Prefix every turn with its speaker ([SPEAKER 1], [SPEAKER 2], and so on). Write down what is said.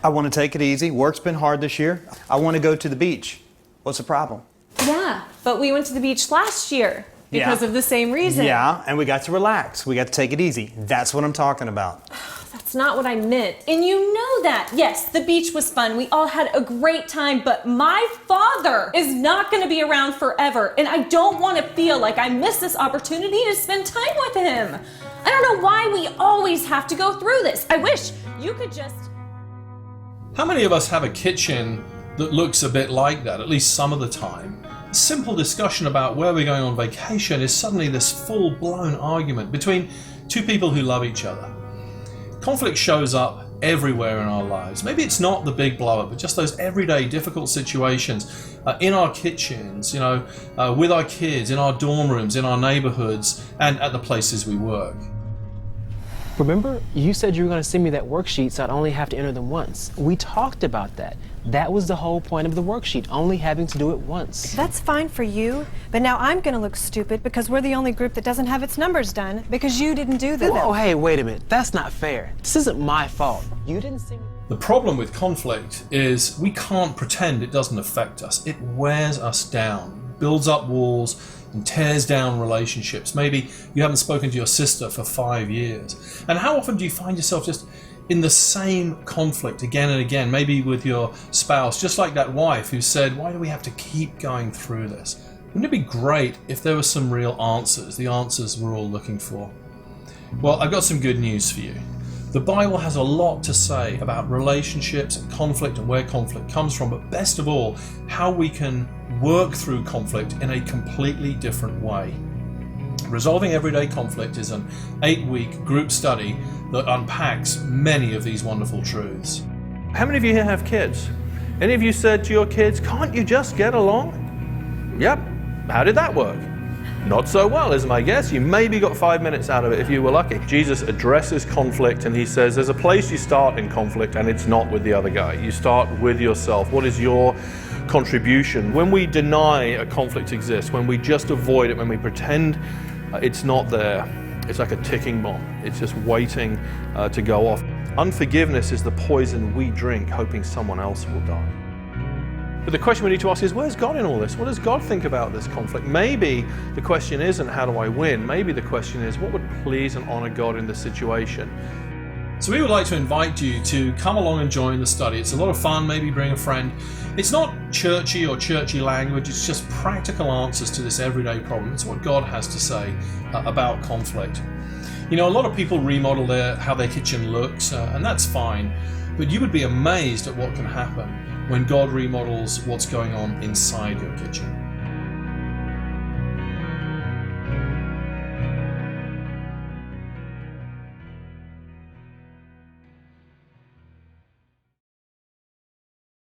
[SPEAKER 1] I want to take it easy. Work's been hard this year. I want to go to the beach. What's the problem?
[SPEAKER 2] Yeah, but we went to the beach last year because of the same reason.
[SPEAKER 1] Yeah, and we got to relax. We got to take it easy. That's what I'm talking about.
[SPEAKER 2] That's not what I meant. And you know that. Yes, the beach was fun. We all had a great time, but my father is not going to be around forever. And I don't want to feel like I missed this opportunity to spend time with him. I don't know why we always have to go through this. I wish you could just...
[SPEAKER 3] How many of us have a kitchen that looks a bit like that, at least some of the time? A simple discussion about where we're going on vacation is suddenly this full-blown argument between two people who love each other. Conflict shows up everywhere in our lives. Maybe it's not the big blow up, but just those everyday difficult situations in our kitchens, with our kids, in our dorm rooms, in our neighborhoods, and at the places we work.
[SPEAKER 4] Remember, you said you were going to send me that worksheet so I'd only have to enter them once. We talked about that. That was the whole point of the worksheet, only having to do it once.
[SPEAKER 5] That's fine for you, but now I'm going to look stupid because we're the only group that doesn't have its numbers done because you didn't do them.
[SPEAKER 4] Oh, hey, wait a minute. That's not fair. This isn't my fault. You didn't send me...
[SPEAKER 3] The problem with conflict is we can't pretend it doesn't affect us. It wears us down, builds up walls, and tears down relationships. Maybe you haven't spoken to your sister for 5 years. And how often do you find yourself just in the same conflict again and again, maybe with your spouse, just like that wife who said, why do we have to keep going through this? Wouldn't it be great if there were some real answers, the answers we're all looking for? Well, I've got some good news for you. The Bible has a lot to say about relationships and conflict and where conflict comes from, but best of all, how we can work through conflict in a completely different way. Resolving Everyday Conflict is an 8-week group study that unpacks many of these wonderful truths.
[SPEAKER 6] How many of you here have kids? Any of you said to your kids, can't you just get along? Yep. How did that work? Not so well, is my guess. You maybe got 5 minutes out of it if you were lucky. Jesus addresses conflict and he says there's a place you start in conflict and it's not with the other guy. You start with yourself. What is your contribution? When we deny a conflict exists, when we just avoid it, when we pretend it's not there, it's like a ticking bomb. It's just waiting to go off. Unforgiveness is the poison we drink, hoping someone else will die. But the question we need to ask is, where's God in all this? What does God think about this conflict? Maybe the question isn't, how do I win? Maybe the question is, what would please and honor God in this situation?
[SPEAKER 3] So we would like to invite you to come along and join the study. It's a lot of fun, maybe bring a friend. It's not churchy or churchy language, it's just practical answers to this everyday problem. It's what God has to say about conflict. A lot of people remodel how their kitchen looks, and that's fine, but you would be amazed at what can happen when God remodels what's going on inside your kitchen.